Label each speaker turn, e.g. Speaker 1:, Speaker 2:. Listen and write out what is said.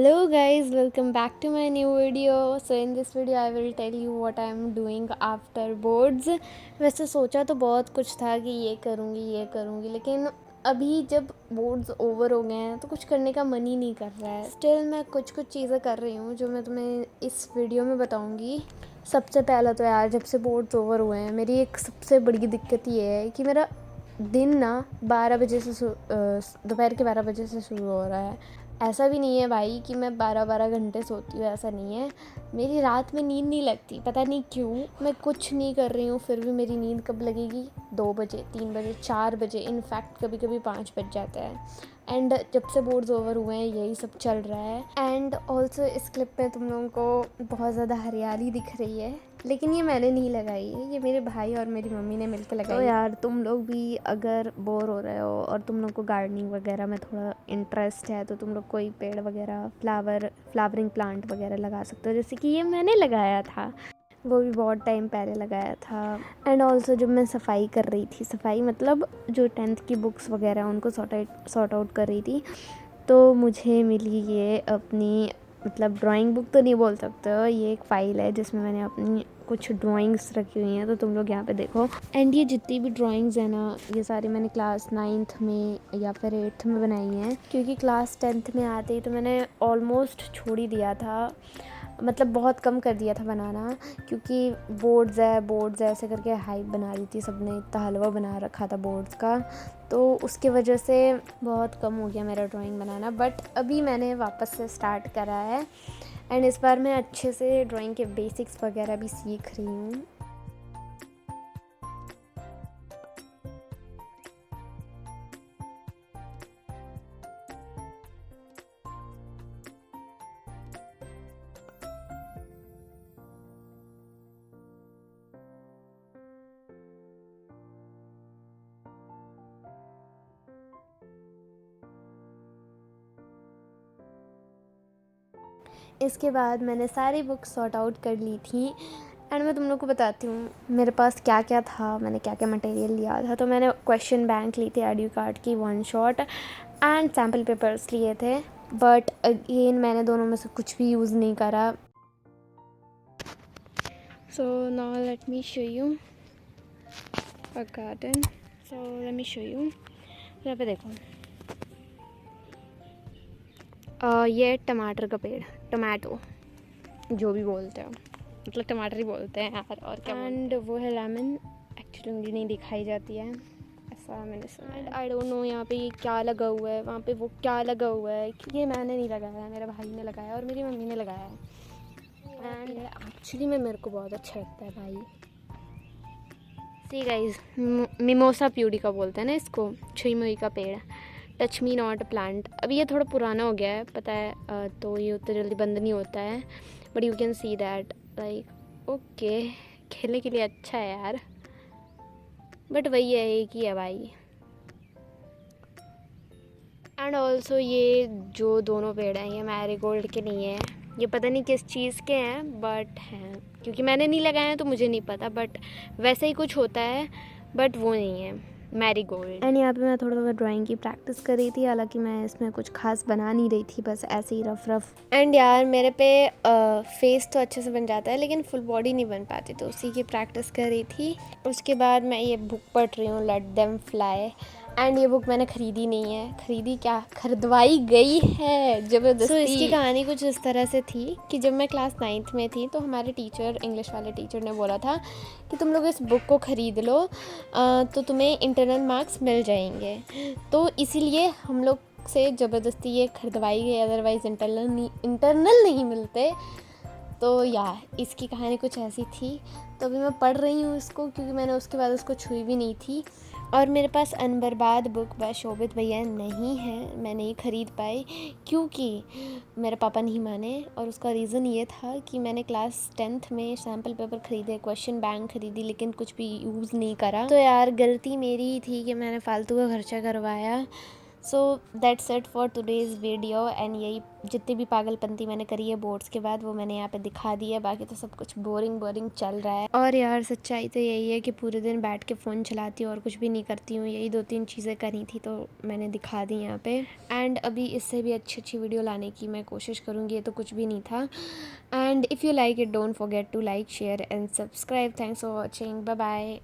Speaker 1: Hello guys, welcome back to my new video. So in this video I will tell you what I am doing after boards. वैसे सोचा तो बहुत कुछ था कि ये करूँगी लेकिन अभी जब बोर्ड्स ओवर हो गए हैं तो कुछ करने का मन ही नहीं कर रहा है. स्टिल मैं कुछ चीज़ें कर रही हूँ जो मैं तुम्हें इस वीडियो में बताऊँगी. सबसे पहला तो यार जब से बोर्ड्स ओवर हुए हैं मेरी एक सबसे बड़ी दिक्कत ये है कि मेरा दिन ना 12 बजे से दोपहर के 12 बजे से शुरू हो रहा है. ऐसा भी नहीं है भाई कि मैं 12 घंटे सोती हूँ, ऐसा नहीं है. मेरी रात में नींद नहीं लगती, पता नहीं क्यों. मैं कुछ नहीं कर रही हूँ फिर भी मेरी नींद कब लगेगी? 2 बजे, 3 बजे, 4 बजे, इनफैक्ट कभी कभी 5 बज जाता है. एंड जब से बोर्ड्स ओवर हुए हैं यही सब चल रहा है. एंड ऑल्सो इस क्लिप में तुम लोगों को बहुत ज़्यादा हरियाली दिख रही है, लेकिन ये मैंने नहीं लगाई है, ये मेरे भाई और मेरी मम्मी ने मिलकर लगाई. तो यार तुम लोग भी अगर बोर हो रहे हो और तुम लोग को गार्डनिंग वगैरह में थोड़ा इंटरेस्ट है तो तुम लोग कोई पेड़ वगैरह फ्लावरिंग प्लांट वगैरह लगा सकते हो. जैसे कि ये मैंने लगाया था, वो भी बहुत टाइम पहले लगाया था. एंड ऑल्सो जब मैं सफाई कर रही थी, सफाई मतलब जो 10th की बुक्स वगैरह उनको सॉर्ट आउट कर रही थी, तो मुझे मिली ये अपनी मतलब ड्राइंग बुक तो नहीं बोल सकते हो, ये एक फ़ाइल है जिसमें मैंने अपनी कुछ ड्राइंग्स रखी हुई हैं. तो तुम लोग यहाँ पे देखो. एंड ये जितनी भी ड्राइंग्स हैं ना, ये सारी मैंने क्लास 9th में या फिर 8th में बनाई हैं, क्योंकि क्लास 10th में आते ही तो मैंने ऑलमोस्ट छोड़ ही दिया था. मतलब बहुत कम कर दिया था बनाना, क्योंकि बोर्ड्स है ऐसे करके हाइप बना दी थी सबने, इतना हलवा बना रखा था बोर्ड्स का, तो उसकी वजह से बहुत कम हो गया मेरा ड्राइंग बनाना. बट अभी मैंने वापस से स्टार्ट करा है एंड इस बार मैं अच्छे से ड्राइंग के बेसिक्स वगैरह भी सीख रही हूँ. इसके बाद मैंने सारी बुक्स सॉर्ट आउट कर ली थी. एंड मैं तुम लोग को बताती हूँ मेरे पास क्या क्या था, मैंने क्या क्या मटेरियल लिया था. तो मैंने क्वेश्चन बैंक ली थी एडू कार्ड की 1 शॉट एंड सैम्पल पेपर्स लिए थे. बट अगेन मैंने दोनों में से कुछ भी यूज़ नहीं करा. So now let me show you a garden. So let me show you. यहाँ पे देखो, ये टमाटर का पेड़, टमाटो जो भी बोलते हो, मतलब टमाटर ही बोलते हैं यार, और क्या. एंड वो है लेमन, एक्चुअली उंगली नहीं दिखाई जाती है, ऐसा मैंने सुना. एंड आई डोंट नो यहाँ पे ये क्या लगा हुआ है, वहाँ पे वो क्या लगा हुआ है. ये मैंने नहीं लगाया है, मेरा भाई ने लगाया और मेरी मम्मी ने लगाया है. एंड एक्चुअली में मेरे को बहुत अच्छा लगता है भाई. सी गाइज, मिमोसा प्यूडिका बोलते हैं ना इसको, छुई मुई का पेड़, टच मी नॉट प्लांट. अभी ये थोड़ा पुराना हो गया है पता है, तो ये उतना जल्दी बंद नहीं होता है. But you can see that like okay, खेलने के लिए अच्छा है यार, बट वही है एक ही है भाई. एंड ऑल्सो ये जो दोनों पेड़ हैं ये मैरीगोल्ड के नहीं है, ये पता नहीं किस चीज़ के हैं, बट हैं, क्योंकि मैंने नहीं लगाए हैं तो मुझे नहीं पता. बट वैसे ही कुछ होता है, बट वो नहीं है मैरीगोल्ड. एंड यहाँ पे मैं थोड़ा ड्राइंग की प्रैक्टिस कर रही थी, हालांकि मैं इसमें कुछ खास बना नहीं रही थी, बस ऐसे ही रफ. एंड यार मेरे पे फेस तो अच्छे से बन जाता है लेकिन फुल बॉडी नहीं बन पाती, तो उसी की प्रैक्टिस कर रही थी. उसके बाद मैं ये बुक पढ़ रही हूँ, लेट देम फ्लाई. एंड ये बुक मैंने ख़रीदी नहीं है, खरीदवाई गई है ज़बरदस्ती. इसकी कहानी कुछ इस तरह से थी कि जब मैं क्लास 9th में थी तो हमारे टीचर, इंग्लिश वाले टीचर ने बोला था कि तुम लोग इस बुक को ख़रीद लो, तो तुम्हें इंटरनल मार्क्स मिल जाएंगे. तो इसीलिए हम लोग से ज़बरदस्ती ये खरीदवाई गई, अदरवाइज़ इंटरनल नहीं मिलते. तो इसकी कहानी कुछ ऐसी थी. तो अभी मैं पढ़ रही हूँ इसको, क्योंकि मैंने उसके बाद उसको छुई भी नहीं थी. और मेरे पास अनबर्बाद बुक बाय शोभित भैया नहीं है, मैं नहीं ख़रीद पाई क्योंकि मेरे पापा नहीं माने. और उसका रीज़न ये था कि मैंने क्लास 10th में सैम्पल पेपर ख़रीदे, क्वेश्चन बैंक ख़रीदी, लेकिन कुछ भी यूज़ नहीं करा. तो यार गलती मेरी ही थी कि मैंने फ़ालतू का खर्चा करवाया. So that's it for today's video and यही जितनी भी पागलपंती मैंने करी है बोर्ड्स के बाद वो मैंने यहाँ पे दिखा दी है। बाकी तो सब कुछ बोरिंग चल रहा है। और यार सच्चाई तो यही है कि पूरे दिन बैठ के फ़ोन चलाती हूँ और कुछ भी नहीं करती हूँ। यही 2-3 चीज़ें करी थी तो मैंने दिखा दी यहाँ पे। एंड अभी इससे भी अच्छी वीडियो लाने की मैं कोशिश करूँगी। ये तो कुछ भी नहीं था। And if you like it don't forget to like share and subscribe. Thanks for watching. Bye bye.